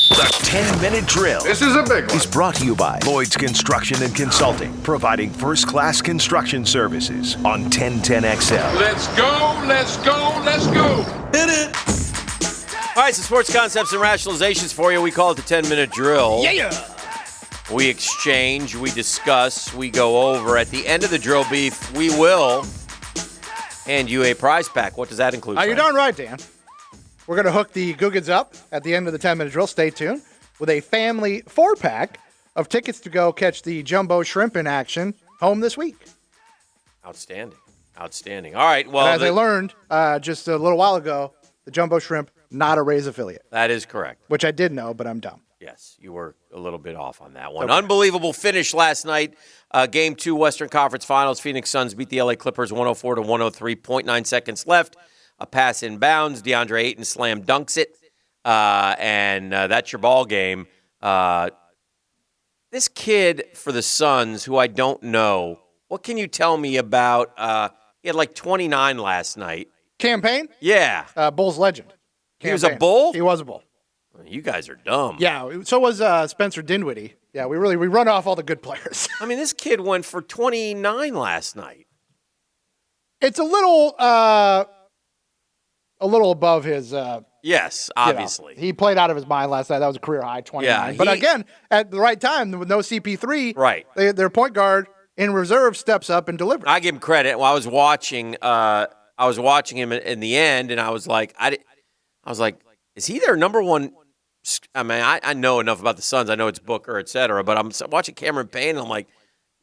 The 10-minute drill. This is a big one. Is brought to you by Lloyd's Construction and Consulting, providing first-class construction services on 1010XL. Let's go, let's go, let's go. Hit it. All right, so sports concepts and rationalizations for you. We call it the 10-minute drill. Yeah. We exchange, we discuss, we go over. At the end of the drill beef, we will hand you a prize pack. What does that include? You're darn right, Dan. We're going to hook the Googans up at the end of the 10-minute drill. Stay tuned. With a family 4-pack of tickets to go catch the jumbo shrimp in action home this week. Outstanding. All right, well. And as I learned just a little while ago, the jumbo shrimp, not a Rays affiliate. That is correct. Which I did know, but I'm dumb. Yes, you were a little bit off on that one. Okay. Unbelievable finish last night. Game 2 Western Conference Finals. Phoenix Suns beat the LA Clippers 104-103. 0.9 seconds left. A pass in bounds. DeAndre Ayton slam dunks it. And that's your ball game. This kid for the Suns, who I don't know, what can you tell me about? He had like 29 last night. Campaign? Yeah. Bulls legend. He was a Bull? He was a Bull. You guys are dumb. Yeah, so was Spencer Dinwiddie. Yeah, we run off all the good players. I mean, this kid went for 29 last night. It's a little above his. Yes, obviously. He played out of his mind last night. That was a career high, 29. Yeah, but again, at the right time, with no CP3, right? Their point guard in reserve steps up and delivers. I give him credit. Well, I was watching him in the end, and I was like, is he their number one? I mean, I know enough about the Suns. I know it's Booker, et cetera, but I'm watching Cameron Payne, and I'm like,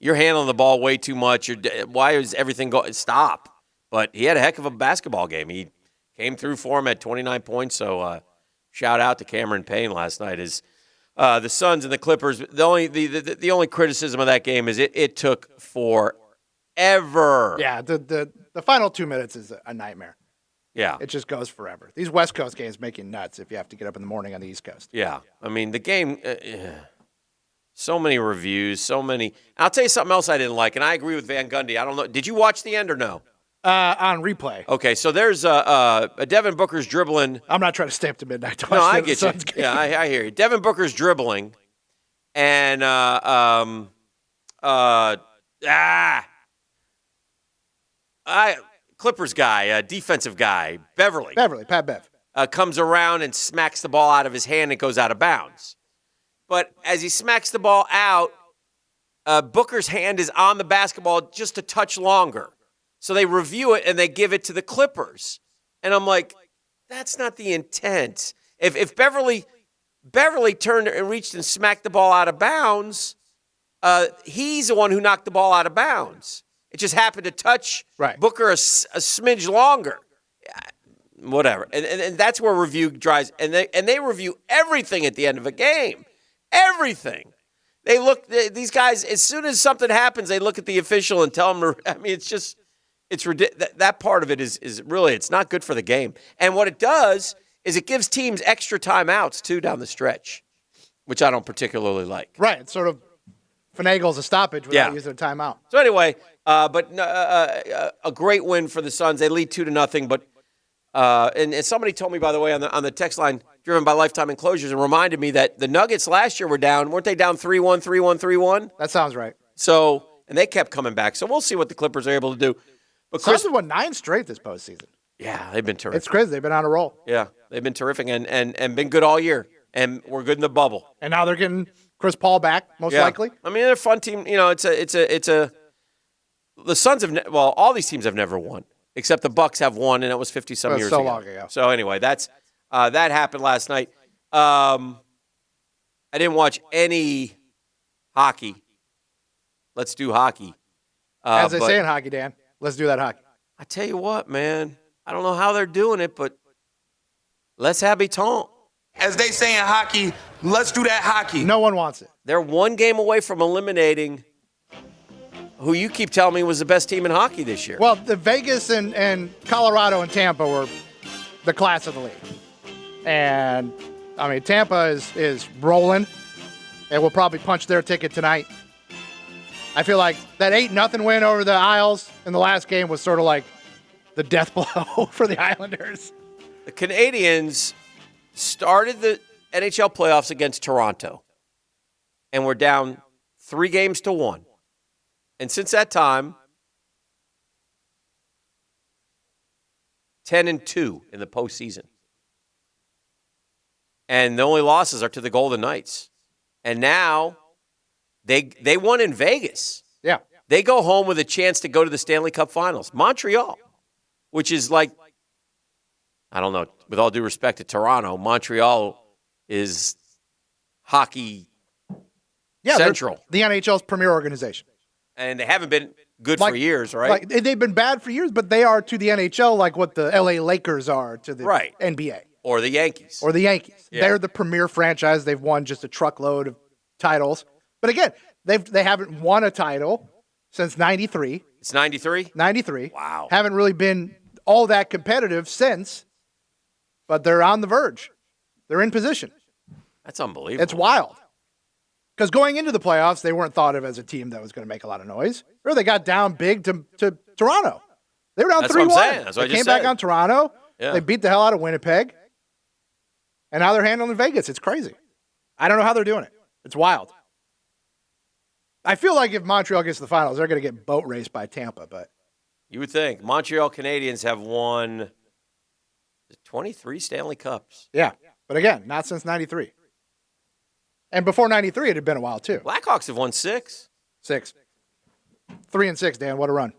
you're handling the ball way too much. Why is everything going? Stop. But he had a heck of a basketball game. He came through for him at 29 points, so shout out to Cameron Payne last night. The Suns and the Clippers, the only criticism of that game is it took forever. Yeah, the final 2 minutes is a nightmare. Yeah. It just goes forever. These West Coast games make you nuts if you have to get up in the morning on the East Coast. Yeah. I mean, the game, so many reviews, so many. I'll tell you something else I didn't like, and I agree with Van Gundy. I don't know. Did you watch the end or no? On replay. Okay, so there's a Devin Booker's dribbling. I'm not trying to stay up to midnight to watch I get you. Game. Yeah, I hear you. Devin Booker's dribbling, and Clippers guy, defensive guy, Pat Bev. Comes around and smacks the ball out of his hand and goes out of bounds. But as he smacks the ball out, Booker's hand is on the basketball just a touch longer. So they review it and they give it to the Clippers. And I'm like, that's not the intent. If Beverly turned and reached and smacked the ball out of bounds, he's the one who knocked the ball out of bounds. It just happened to touch Booker a smidge longer. Whatever. And that's where review drives. And they review everything at the end of a game. Everything. They look, these guys, as soon as something happens, they look at the official and tell them, I mean, it's ridiculous. That part of it is really, it's not good for the game. And what it does is it gives teams extra timeouts, too, down the stretch, which I don't particularly like. Right. It sort of finagles a stoppage without using a timeout. So anyway, a great win for the Suns. They lead 2-0. But and somebody told me, by the way, on the text line, driven by Lifetime Enclosures, and reminded me that the Nuggets last year weren't they down 3-1, 3-1, 3-1? That sounds right. So, and they kept coming back. So we'll see what the Clippers are able to do. But Suns have won 9 straight this postseason. Yeah, they've been terrific. It's crazy. They've been on a roll. Yeah, they've been terrific and been good all year. And we're good in the bubble. And now they're getting Chris Paul back, most likely. I mean, they're a fun team. You know, the Suns have all these teams have never won, except the Bucks have won, and it was 50-some years ago. So long ago. So anyway, that happened last night. I didn't watch any hockey. Let's do hockey. As they say in hockey, Dan, let's do that hockey. I tell you what, man, I don't know how they're doing it, but let's habitant. As they say in hockey, let's do that hockey. No one wants it. They're one game away from eliminating who you keep telling me was the best team in hockey this year. Well, the Vegas and Colorado and Tampa were the class of the league. And, I mean, Tampa is rolling and will probably punch their ticket tonight. I feel like that 8-0 win over the Isles in the last game was sort of like the death blow for the Islanders. The Canadians started NHL playoffs against Toronto, and we're down 3-1. And since that time, 10-2 in the postseason. And the only losses are to the Golden Knights. And now they won in Vegas. Yeah. They go home with a chance to go to the Stanley Cup Finals. Montreal, which is like, I don't know, with all due respect to Toronto, Montreal is hockey central. The NHL's premier organization. And they haven't been good for years, right? Like they've been bad for years, but they are to the NHL like what the LA Lakers are to the NBA. Or the Yankees. Yeah. They're the premier franchise. They've won just a truckload of titles. But again, they haven't won a title since 93. It's 93? 93. Wow. Haven't really been all that competitive since, but they're on the verge. They're in position. That's unbelievable. It's wild. Because going into the playoffs, they weren't thought of as a team that was going to make a lot of noise. Or they got down big to Toronto. They were down 3-1. That's what I'm saying. That's what they came back on Toronto. Yeah. They beat the hell out of Winnipeg. And now they're handling Vegas. It's crazy. I don't know how they're doing it. It's wild. I feel like if Montreal gets to the finals, they're going to get boat raced by Tampa. But you would think. Montreal Canadiens have won 23 Stanley Cups. Yeah. But again, not since 93. And before 93, it had been a while, too. Blackhawks have won 6. 6. 3-6, Dan. What a run.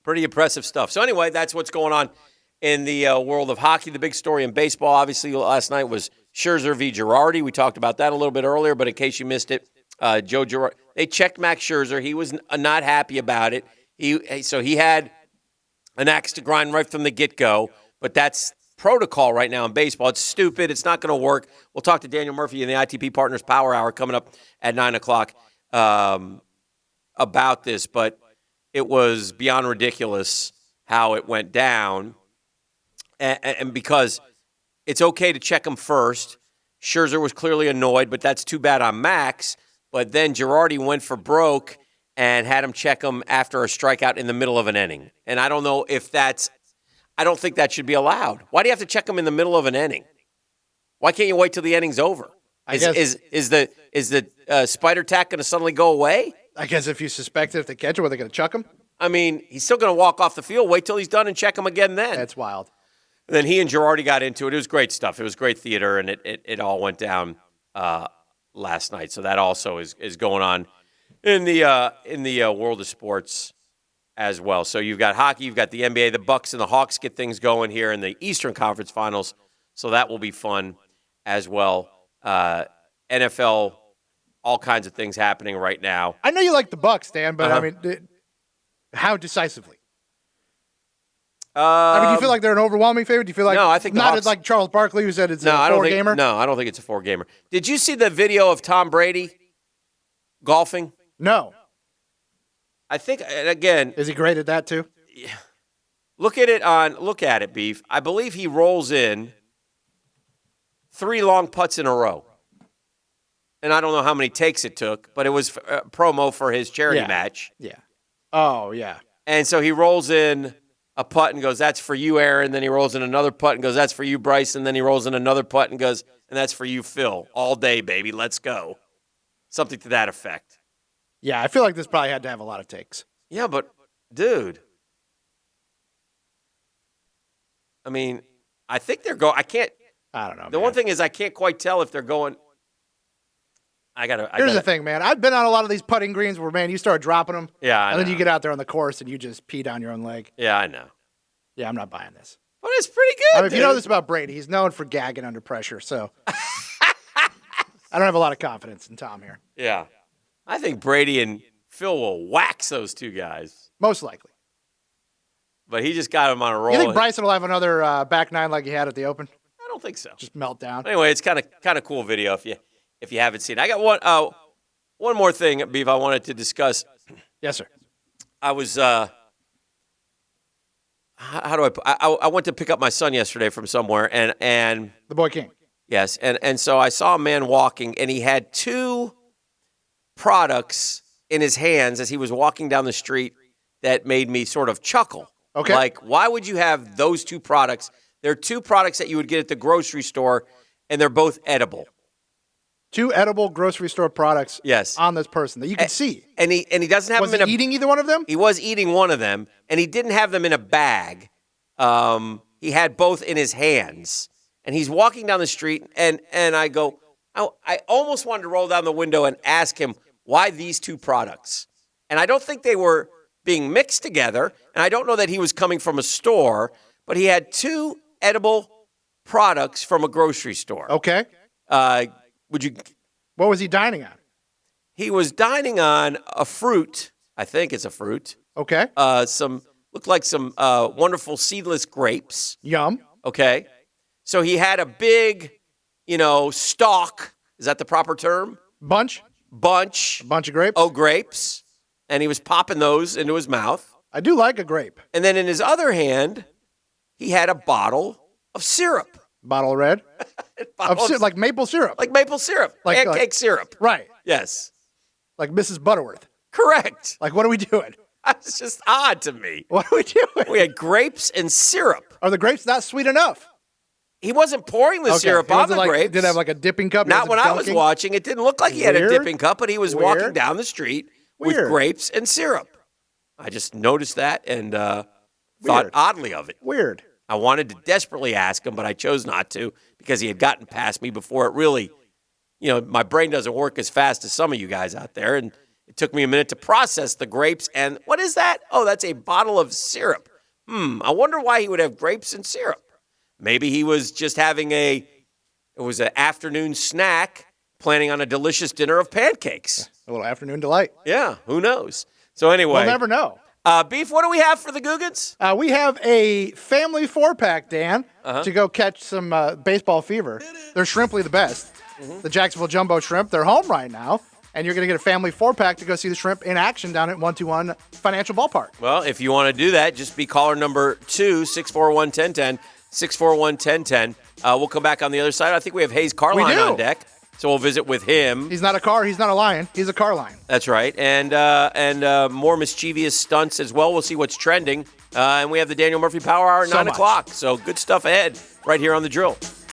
Pretty impressive stuff. So anyway, that's what's going on in the world of hockey. The big story in baseball, obviously, last night was Scherzer v. Girardi. We talked about that a little bit earlier, but in case you missed it, Joe Girardi, they checked Max Scherzer. He was not happy about it. So he had an axe to grind right from the get-go, but that's protocol right now in baseball. It's stupid. It's not going to work. We'll talk to Daniel Murphy in the ITP Partners Power Hour coming up at 9 o'clock about this, but it was beyond ridiculous how it went down. And because it's okay to check him first, Scherzer was clearly annoyed, but that's too bad on Max. But then Girardi went for broke and had him check him after a strikeout in the middle of an inning. And I don't know if I don't think that should be allowed. Why do you have to check him in the middle of an inning? Why can't you wait till the inning's over? Is the spider tack going to suddenly go away? I guess if you suspect it, if they catch it, are they going to chuck him? I mean, he's still going to walk off the field. Wait till he's done and check him again then. That's wild. And then he and Girardi got into it. It was great stuff. It was great theater, and it all went down last night. So that also is going on in the world of sports as well. So you've got hockey, you've got the NBA, the Bucks and the Hawks get things going here in the Eastern Conference Finals. So that will be fun as well. NFL, all kinds of things happening right now. I know you like the Bucks, Dan, but I mean, how decisively? Do you feel like they're an overwhelming favorite? Do you feel like no? I think not like Charles Barkley who said it's a four-gamer? No, I don't think it's a four-gamer. Did you see the video of Tom Brady golfing? No. I think again. Is he great at that too? Look at it, Beef. I believe he rolls in 3 long putts in a row. And I don't know how many takes it took, but it was a promo for his charity match. Yeah. Oh, yeah. And so he rolls in a putt and goes, "That's for you, Aaron." Then he rolls in another putt and goes, "That's for you, Bryce." And then he rolls in another putt and goes, "And that's for you, Phil." All day, baby. Let's go. Something to that effect. Yeah, I feel like this probably had to have a lot of takes. Yeah, but, dude. I mean, I think they're going. I don't know. The one thing is I can't quite tell if they're going. Here's the thing, man. I've been on a lot of these putting greens where, man, you start dropping them. Yeah, I know. And then you get out there on the course and you just pee down your own leg. Yeah, I know. Yeah, I'm not buying this. But it's pretty good. I mean, if you know this about Brady, he's known for gagging under pressure, so I don't have a lot of confidence in Tom here. Yeah. I think Brady and Phil will wax those two guys. Most likely. But he just got him on a roll. You think Bryson will have another back nine like he had at the Open? I don't think so. Just melt down. Anyway, it's kind of cool video if you haven't seen it. I got one more thing, Beef, I wanted to discuss. Yes, sir. I was I went to pick up my son yesterday from somewhere and the Boy King. Yes, and so I saw a man walking and he had 2 products in his hands as he was walking down the street that made me sort of chuckle. Okay. Like, why would you have those two products? They're two products that you would get at the grocery store, and they're both edible. 2 edible grocery store products Yes. on this person that you can see. And he doesn't have Was them he in a eating either one of them? He was eating one of them, and he didn't have them in a bag. He had both in his hands, and he's walking down the street, and I go, I almost wanted to roll down the window and ask him why these two products. And I don't think they were being mixed together, and I don't know that he was coming from a store, but he had 2 edible products from a grocery store. Okay. Would you? What was he dining on? He was dining on a fruit. I think it's a fruit. Okay. Looked like some wonderful seedless grapes. Yum. Okay. So he had a big, stalk. Is that the proper term? Bunch of grapes. Oh, grapes. And he was popping those into his mouth. I do like a grape. And then in his other hand, he had a bottle of syrup. Bottle of red. Like maple syrup. Like maple syrup. Pancake syrup. Right. Yes. Like Mrs. Butterworth. Correct. Like, what are we doing? That's just odd to me. What are we doing? We had grapes and syrup. Are the grapes not sweet enough? He wasn't pouring the syrup on the grapes. Did have like a dipping cup? Not when I was watching. It didn't look like he had a dipping cup, but he was walking down the street with grapes and syrup. I just noticed that and thought oddly of it. Weird. I wanted to desperately ask him, but I chose not to because he had gotten past me before it really, my brain doesn't work as fast as some of you guys out there. And it took me a minute to process the grapes. And what is that? Oh, that's a bottle of syrup. I wonder why he would have grapes and syrup. Maybe he was just having it was an afternoon snack, planning on a delicious dinner of pancakes. A little afternoon delight. Yeah, who knows? So anyway. We'll never know. Beef, what do we have for the Googans? We have a family 4-pack, Dan, to go catch some baseball fever. They're Shrimply the best. The Jacksonville Jumbo Shrimp. They're home right now. And you're going to get a family 4-pack to go see the Shrimp in action down at 121 Financial Ballpark. Well, if you want to do that, just be caller number 2, 641-1010, 641-1010. We'll come back on the other side. I think we have Hayes Carline on deck. So we'll visit with him. He's not a car. He's not a lion. He's a car line. That's right. And more mischievous stunts as well. We'll see what's trending. And we have the Daniel Murphy Power Hour at 9 o'clock. So good stuff ahead right here on The Drill.